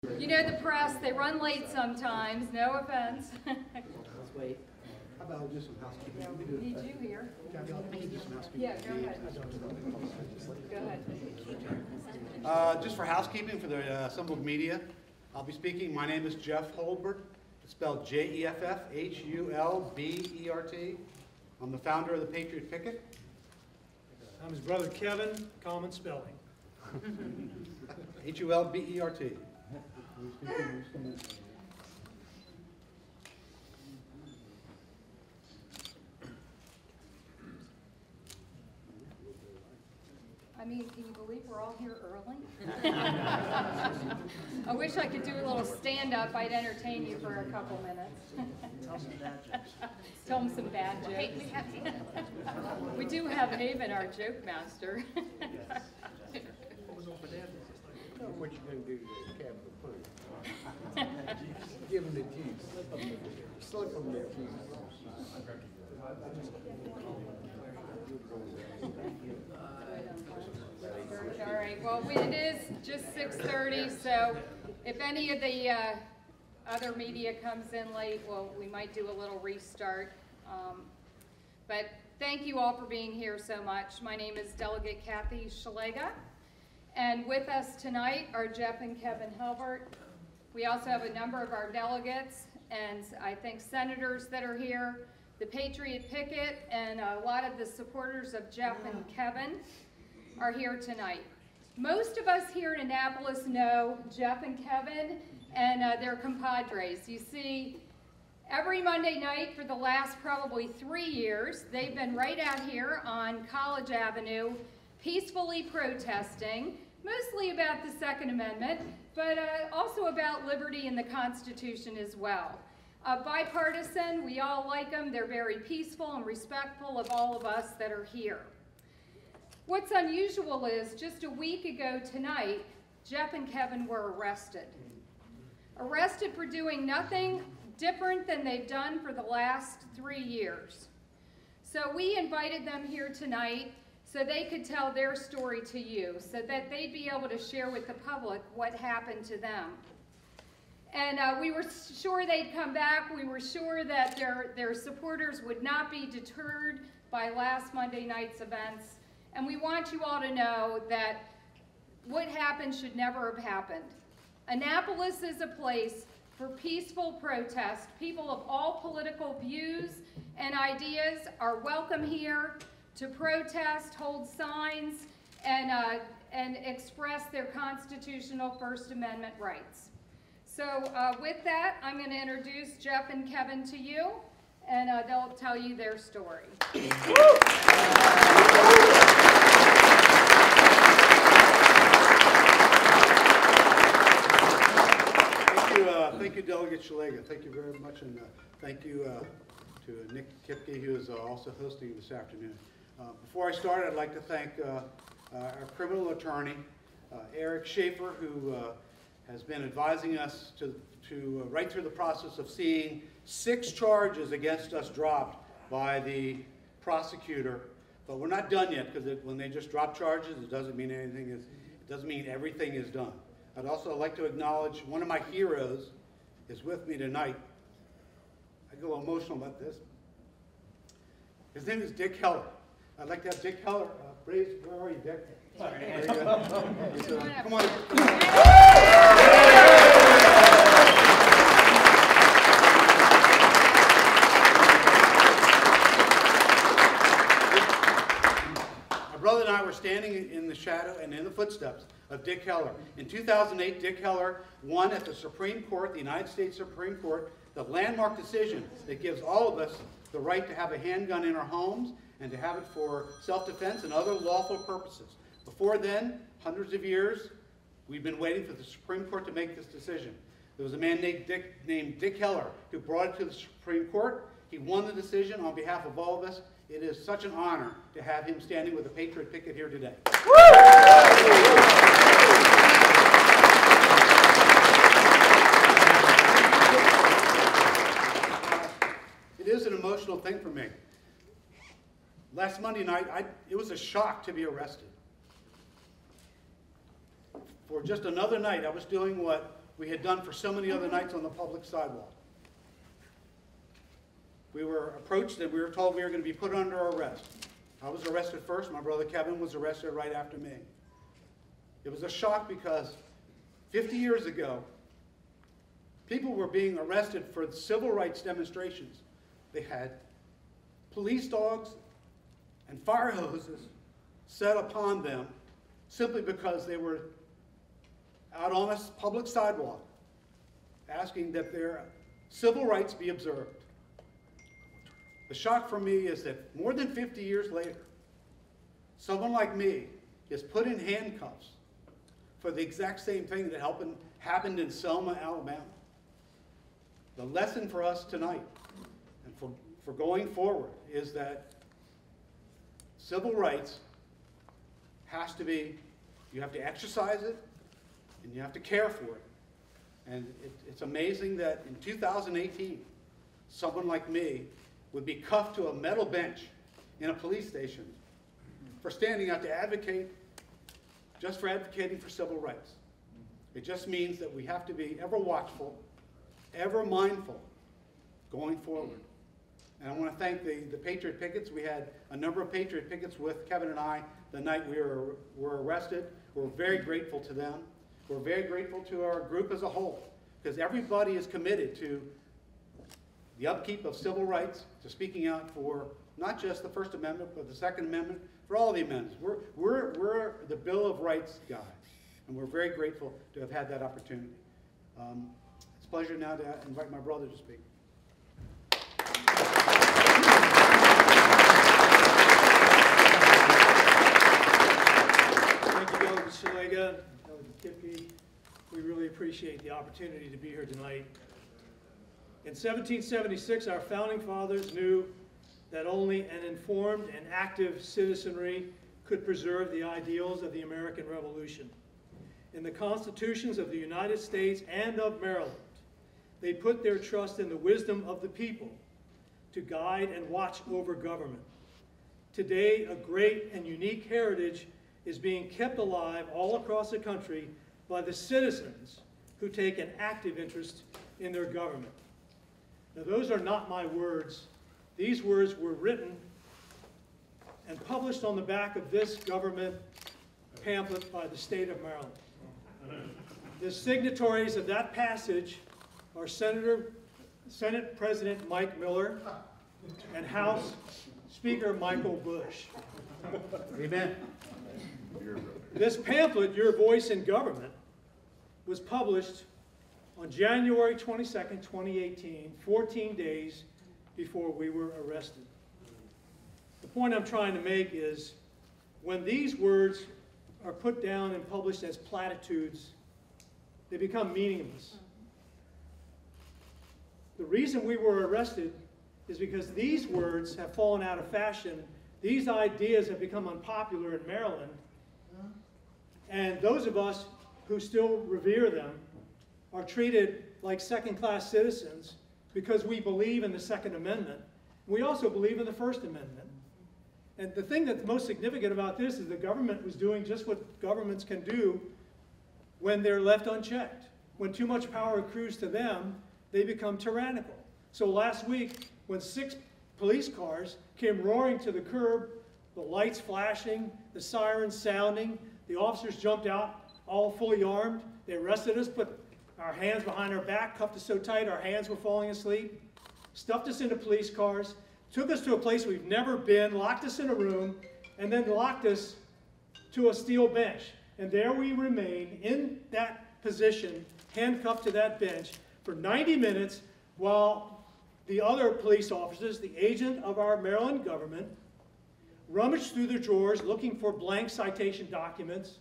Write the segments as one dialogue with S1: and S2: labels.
S1: You know the press, they run late sometimes, no offense.
S2: Let's wait.
S3: How about just some housekeeping?
S1: Yeah, we need you here. Yeah, go ahead. Go ahead.
S3: Just for housekeeping for the assembled media, I'll be speaking. My name is Jeff Hulbert. It's spelled J-E-F-F-H-U-L-B-E-R-T. I'm the founder of the Patriot Picket.
S4: I'm his brother Kevin, common spelling.
S3: H-U-L-B-E-R-T.
S1: I mean, can you believe we're all here early? I wish I could do a little stand-up. I'd entertain you for a couple minutes. Tell them some bad jokes. Hey, we do have Haven, our joke master.
S5: What you gonna do to Capital Punch? Give them the juice. Slip them their juice.
S1: All right, well, it is just 6:30, so if any of the other media comes in late, well, we might do a little restart. But thank you all for being here so much. My name is Delegate Kathy Szeliga, and with us tonight are Jeff and Kevin Hulbert. We also have a number of our delegates, and I think senators that are here, the Patriot Picket, and a lot of the supporters of Jeff and Kevin are here tonight. Most of us here in Annapolis know Jeff and Kevin and their compadres. You see, every Monday night for the last probably 3 years, they've been right out here on College Avenue, peacefully protesting, mostly about the Second Amendment, but also about liberty and the Constitution as well. Bipartisan, we all like them. They're very peaceful and respectful of all of us that are here. What's unusual is, just a week ago tonight, Jeff and Kevin were arrested. Arrested for doing nothing different than they've done for the last 3 years. So we invited them here tonight so they could tell their story to you, so that they'd be able to share with the public what happened to them. And we were sure they'd come back. We were sure that their supporters would not be deterred by last Monday night's events. And we want you all to know that what happened should never have happened. Annapolis is a place for peaceful protest. People of all political views and ideas are welcome here to protest, hold signs, and express their constitutional First Amendment rights. So with that, I'm going to introduce Jeff and Kevin to you, and they'll tell you their story.
S3: Thank you, Delegate Szeliga. Thank you very much, and thank you to Nick Kipke, who is also hosting this afternoon. Before I start, I'd like to thank our criminal attorney, Eric Schaefer, who has been advising us to right through the process of seeing 6 charges against us dropped by the prosecutor. But we're not done yet, because when they just drop charges, it doesn't mean anything is. It doesn't mean everything is done. I'd also like to acknowledge one of my heroes is with me tonight. I get a little emotional about this. His name is Dick Heller. I'd like to have Dick Heller raise. Where are you, Dick? There you go. Come on. My brother and I were standing in the shadow and in the footsteps of Dick Heller. In 2008, Dick Heller won at the Supreme Court, the United States Supreme Court, the landmark decision that gives all of us the right to have a handgun in our homes and to have it for self-defense and other lawful purposes. Before then, hundreds of years, we've been waiting for the Supreme Court to make this decision. There was a man named Dick Heller who brought it to the Supreme Court. He won the decision on behalf of all of us. It is such an honor to have him standing with the Patriot Picket here today. It is an emotional thing for me. Last Monday night, it was a shock to be arrested. For just another night, I was doing what we had done for so many other nights on the public sidewalk. We were approached and we were told we were going to be put under arrest. I was arrested first. My brother Kevin was arrested right after me. It was a shock because 50 years ago, people were being arrested for civil rights demonstrations. They had police dogs and fire hoses set upon them simply because they were out on a public sidewalk asking that their civil rights be observed. The shock for me is that more than 50 years later, someone like me is put in handcuffs for the exact same thing that happened in Selma, Alabama. The lesson for us tonight and for going forward is that civil rights has to be, you have to exercise it and you have to care for it. And it's amazing that in 2018, someone like me would be cuffed to a metal bench in a police station for standing out to advocate, just for advocating for civil rights. It just means that we have to be ever watchful, ever mindful going forward. And I want to thank the Patriot Pickets. We had a number of Patriot Pickets with Kevin and I the night we were arrested. We're very grateful to them. We're very grateful to our group as a whole, because everybody is committed to the upkeep of civil rights, to speaking out for not just the First Amendment, but the Second Amendment, for all the amendments. We're the Bill of Rights guys, and we're very grateful to have had that opportunity. It's a pleasure now to invite my brother to speak.
S4: Thank you, Delegate Szeliga, Delegate Kipke. We really appreciate the opportunity to be here tonight. In 1776, our founding fathers knew that only an informed and active citizenry could preserve the ideals of the American Revolution. In the constitutions of the United States and of Maryland, they put their trust in the wisdom of the people to guide and watch over government. Today, a great and unique heritage is being kept alive all across the country by the citizens who take an active interest in their government. Now, those are not my words. These words were written and published on the back of this government pamphlet by the state of Maryland. The signatories of that passage are Senate President Mike Miller and House Speaker Michael Bush.
S3: Amen.
S4: This pamphlet, Your Voice in Government, was published on January 22nd, 2018, 14 days before we were arrested. The point I'm trying to make is when these words are put down and published as platitudes, they become meaningless. The reason we were arrested is because these words have fallen out of fashion. These ideas have become unpopular in Maryland. And those of us who still revere them are treated like second-class citizens because we believe in the Second Amendment. We also believe in the First Amendment. And the thing that's most significant about this is the government was doing just what governments can do when they're left unchecked. When too much power accrues to them, they become tyrannical. So last week, when 6 police cars came roaring to the curb, the lights flashing, the sirens sounding, the officers jumped out, all fully armed. They arrested us, put our hands behind our back, cuffed us so tight our hands were falling asleep, stuffed us into police cars, took us to a place we've never been, locked us in a room, and then locked us to a steel bench. And there we remain in that position, handcuffed to that bench, for 90 minutes while the other police officers, the agent of our Maryland government, rummaged through their drawers looking for blank citation documents,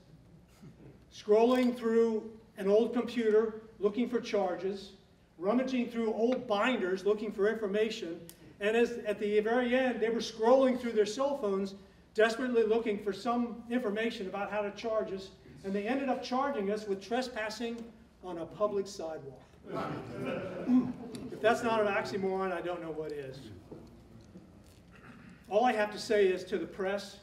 S4: scrolling through an old computer looking for charges, rummaging through old binders looking for information, and at the very end, they were scrolling through their cell phones, desperately looking for some information about how to charge us, and they ended up charging us with trespassing on a public sidewalk. If that's not an oxymoron, I don't know what is. All I have to say is to the press,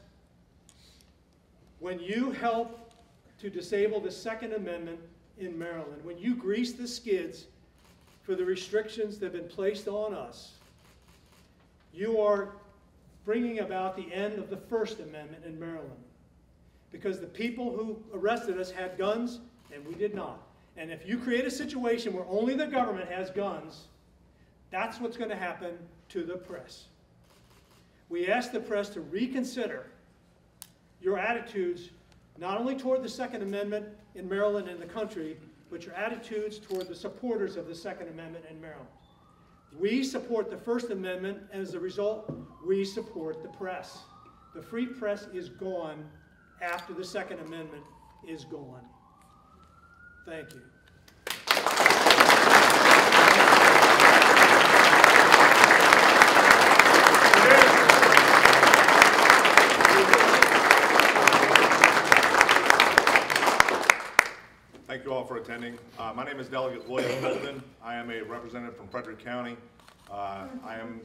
S4: when you help to disable the Second Amendment in Maryland, when you grease the skids for the restrictions that have been placed on us, you are bringing about the end of the First Amendment in Maryland. Because the people who arrested us had guns, and we did not. And if you create a situation where only the government has guns, that's what's going to happen to the press. We ask the press to reconsider your attitudes, not only toward the Second Amendment in Maryland and the country, but your attitudes toward the supporters of the Second Amendment in Maryland. We support the First Amendment, and as a result, we support the press. The free press is gone after the Second Amendment is gone. Thank you.
S2: Thank you all for attending. My name is Delegate Folden. I am a representative from Patriot County. I am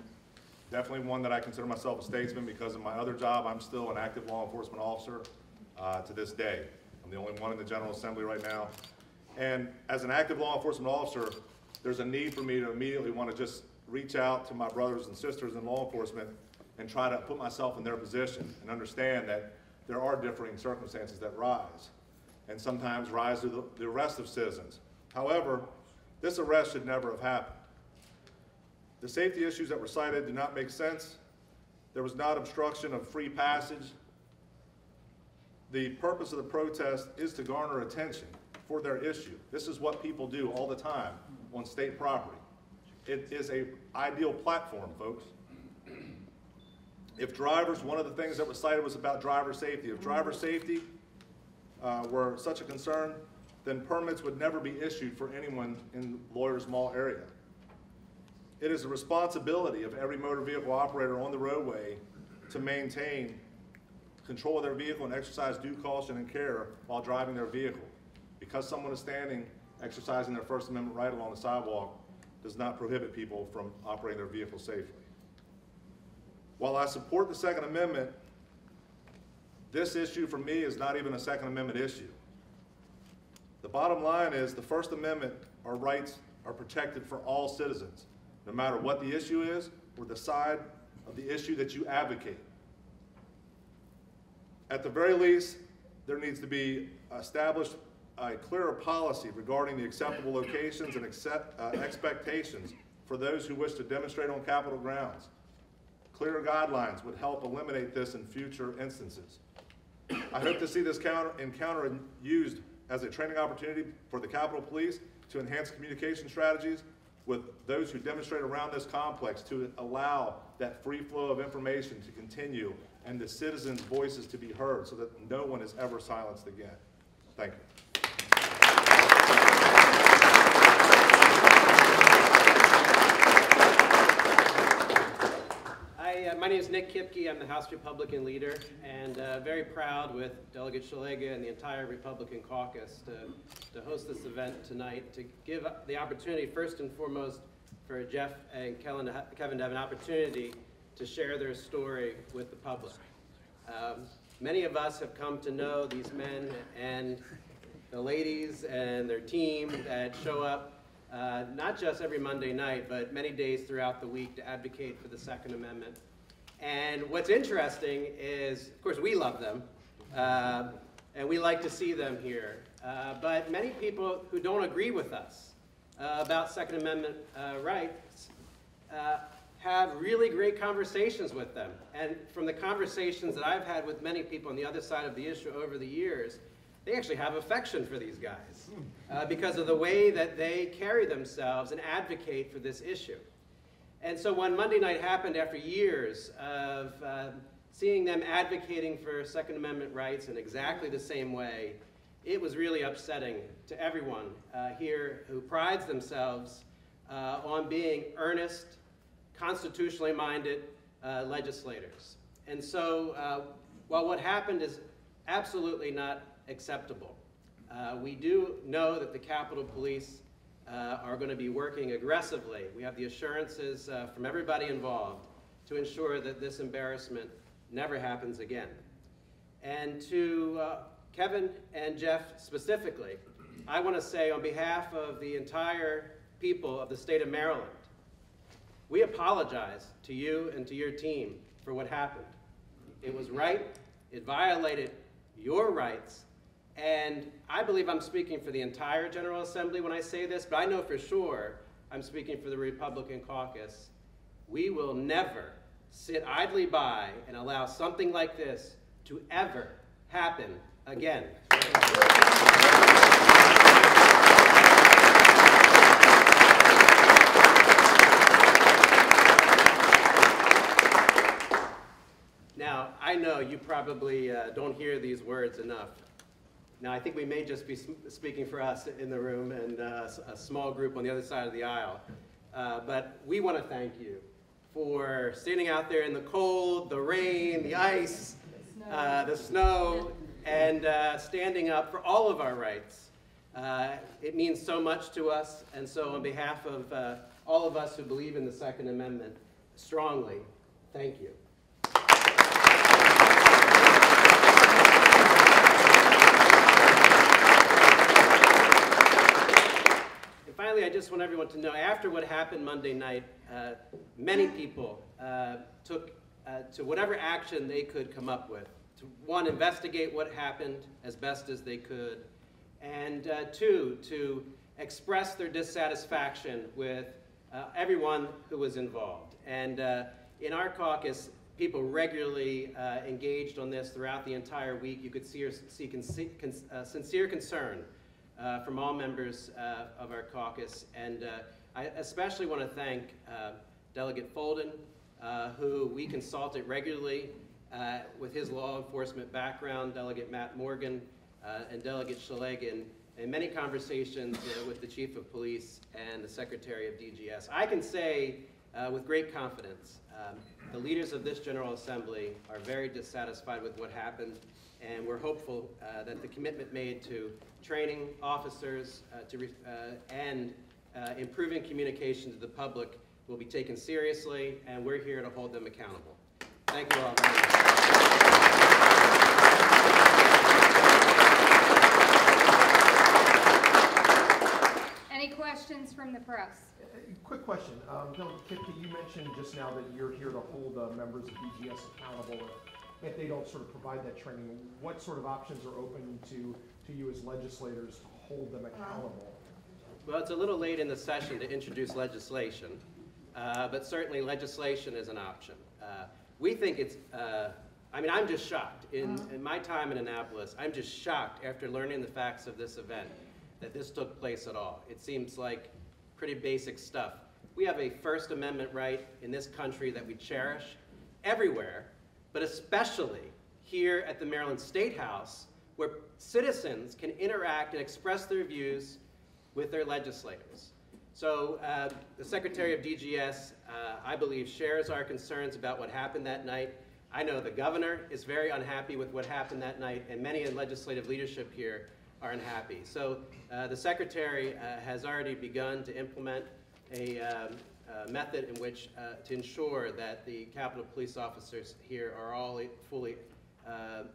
S2: definitely one that I consider myself a statesman because of my other job. I'm still an active law enforcement officer to this day. I'm the only one in the General Assembly right now. And as an active law enforcement officer, there's a need for me to immediately want to just reach out to my brothers and sisters in law enforcement and try to put myself in their position and understand that there are differing circumstances that rise, and sometimes rise to the arrest of citizens. However, this arrest should never have happened. The safety issues that were cited do not make sense. There was not obstruction of free passage. The purpose of the protest is to garner attention for their issue. This is what people do all the time on state property. It is an ideal platform, folks. If drivers, one of the things that was cited was about driver safety. If driver safety were such a concern, then permits would never be issued for anyone in Lawyers Mall area. It is the responsibility of every motor vehicle operator on the roadway to maintain control of their vehicle and exercise due caution and care while driving their vehicle. Because someone is standing, exercising their First Amendment right along the sidewalk does not prohibit people from operating their vehicle safely. While I support the Second Amendment, this issue for me is not even a Second Amendment issue. The bottom line is the First Amendment, our rights are protected for all citizens, no matter what the issue is or the side of the issue that you advocate. At the very least, there needs to be established a clearer policy regarding the acceptable locations and expectations for those who wish to demonstrate on Capitol grounds. Clearer guidelines would help eliminate this in future instances. I hope to see this encounter used as a training opportunity for the Capitol Police to enhance communication strategies with those who demonstrate around this complex to allow that free flow of information to continue and the citizens' voices to be heard so that no one is ever silenced again. Thank you.
S6: My name is Kipke. I'm the House Republican leader, and very proud with Delegate Szeliga and the entire Republican caucus to host this event tonight, to give the opportunity, first and foremost, for Jeff and Kevin to have an opportunity to share their story with the public. Many of us have come to know these men and the ladies and their team that show up not just every Monday night, but many days throughout the week to advocate for the Second Amendment. And what's interesting is, of course, we love them, and we like to see them here. But many people who don't agree with us about Second Amendment rights have really great conversations with them. And from the conversations that I've had with many people on the other side of the issue over the years, they actually have affection for these guys because of the way that they carry themselves and advocate for this issue. And so when Monday night happened after years of seeing them advocating for Second Amendment rights in exactly the same way, it was really upsetting to everyone here who prides themselves on being earnest, constitutionally minded legislators. And so while what happened is absolutely not acceptable, we do know that the Capitol Police are going to be working aggressively. We have the assurances from everybody involved to ensure that this embarrassment never happens again. And to Kevin and Jeff specifically, I want to say on behalf of the entire people of the state of Maryland, we apologize to you and to your team for what happened. It was right, it violated your rights, and I believe I'm speaking for the entire General Assembly when I say this, but I know for sure I'm speaking for the Republican caucus. We will never sit idly by and allow something like this to ever happen again. Now, I know you probably don't hear these words enough. Now, I think we may just be speaking for us in the room and a small group on the other side of the aisle. But we want to thank you for standing out there in the cold, the rain, the ice, the snow, and standing up for all of our rights. It means so much to us, and so on behalf of all of us who believe in the Second Amendment strongly, thank you. Finally, I just want everyone to know, after what happened Monday night, many people took to whatever action they could come up with. To, one, investigate what happened as best as they could, and two, to express their dissatisfaction with everyone who was involved. And in our caucus, people regularly engaged on this throughout the entire week. You could see sincere concern from all members of our caucus. And I especially want to thank Delegate Folden, who we consulted regularly with his law enforcement background, Delegate Matt Morgan, and Delegate Szeliga, in many conversations with the Chief of Police and the Secretary of DGS. I can say with great confidence, the leaders of this General Assembly are very dissatisfied with what happened, and we're hopeful that the commitment made to training officers and improving communication to the public will be taken seriously, and we're here to hold them accountable. Thank you all very much.
S1: Any questions from the press?
S7: Quick question. Delegate Kipke, you mentioned just now that you're here to hold members of DGS accountable if they don't sort of provide that training. What sort of options are open to you as legislators to hold them accountable?
S6: Well, it's a little late in the session to introduce legislation, but certainly legislation is an option. We think it's, I mean, I'm just shocked. In my time in Annapolis, I'm just shocked after learning the facts of this event that this took place at all. It seems like pretty basic stuff. We have a First Amendment right in this country that we cherish everywhere, but especially here at the Maryland State House, where citizens can interact and express their views with their legislators. So the Secretary of DGS, I believe, shares our concerns about what happened that night. I know the governor is very unhappy with what happened that night, and many in legislative leadership here are unhappy. So the Secretary has already begun to implement a method in which to ensure that the Capitol Police officers here are all fully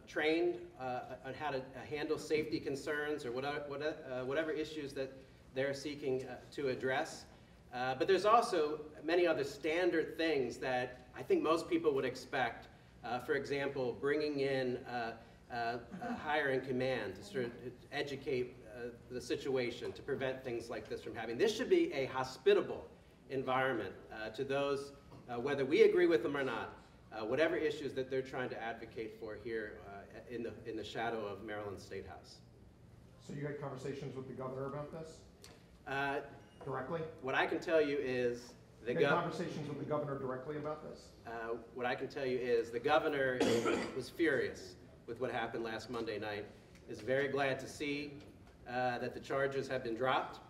S6: trained on how to handle safety concerns or whatever issues that they're seeking to address. But there's also many other standard things that I think most people would expect. For example, bringing in higher in command to sort of educate the situation to prevent things like this from happening. This should be a hospitable environment to those, whether we agree with them or not, whatever issues that they're trying to advocate for here in the shadow of Maryland State House.
S7: So you had conversations with the governor about this? Directly?
S6: What I can tell you is
S7: you had conversations with the governor directly about this?
S6: What I can tell you is the governor was furious with what happened last Monday night, is very glad to see that the charges have been dropped,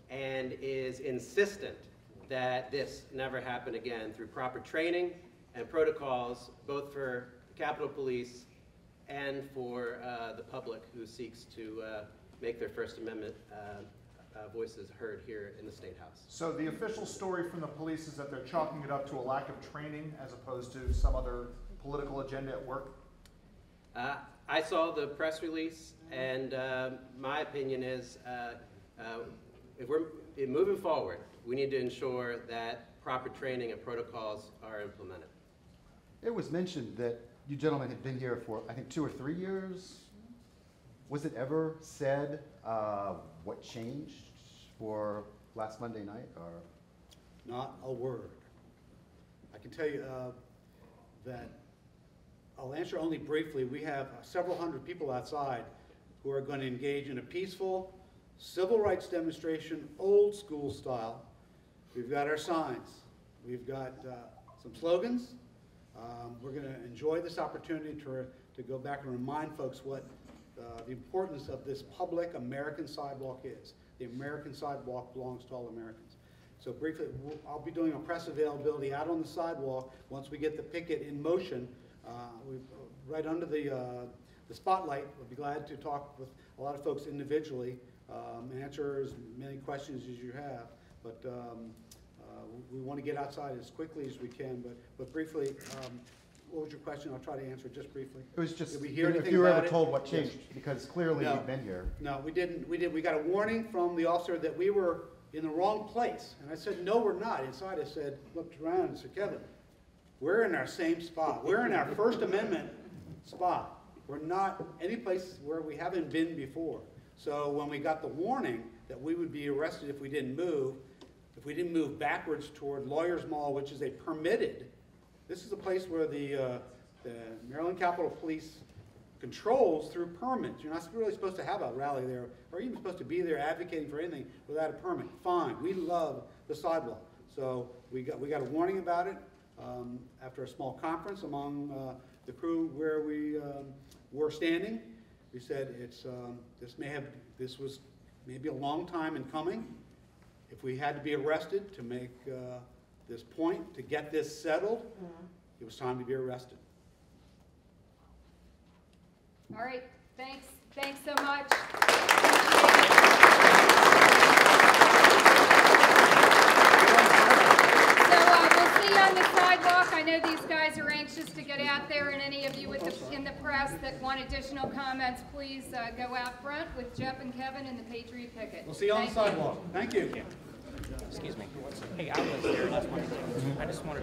S6: and is insistent that this never happen again through proper training and protocols, both for the Capitol Police and for the public who seeks to make their First Amendment voices heard here in the State House.
S8: So the official story from the police is that they're chalking it up to a lack of training as opposed to some other political agenda at work?
S6: I saw the press release, and my opinion is if we're moving forward, we need to ensure that proper training and protocols are implemented.
S9: It was mentioned that you gentlemen had been here for, I think, 2 or 3 years. Was it ever said what changed for last Monday night, or?
S3: Not a word. I can tell you that I'll answer only briefly. We have several hundred people outside who are going to engage in a peaceful civil rights demonstration, old school style. We've got our signs. We've got some slogans. We're going to enjoy this opportunity to go back and remind folks what the importance of this public American sidewalk is. The American sidewalk belongs to all Americans. So briefly, I'll be doing a press availability out on the sidewalk once we get the picket in motion. Right under the spotlight. We'll be glad to talk with a lot of folks individually, answer as many questions as you have. But we want to get outside as quickly as we can. But briefly, what was your question? I'll try to answer it just briefly.
S9: It was just
S3: Did we hear
S9: if
S3: anything
S9: you were
S3: about
S9: ever
S3: it?
S9: told what changed, because clearly
S3: No.
S9: you've been here.
S3: No, we didn't. We got a warning from the officer that we were in the wrong place. And I said, no, we're not. Inside I said, looked around and said, Kevin, we're in our same spot. We're in our First Amendment spot. We're not any place where we haven't been before. So when we got the warning that we would be arrested if we didn't move backwards toward Lawyers Mall, which is a permitted, this is a place where the Maryland Capitol Police controls through permits. You're not really supposed to have a rally there, or even supposed to be there advocating for anything without a permit. Fine, we love the sidewalk. So we got a warning about it after a small conference among the crew where we were standing. We said this was maybe a long time in coming. If we had to be arrested to make this point, to get this settled, it was time to be arrested.
S1: All right, thanks so much. We'll see you on the sidewalk. I know these guys are anxious to get out there, and any of you in the press that want additional comments, please go out front with Jeff and Kevin and the Patriot Picket.
S3: We'll see you on the sidewalk. Thank you.
S10: Excuse me. Hey, I was there last Monday. I just wanted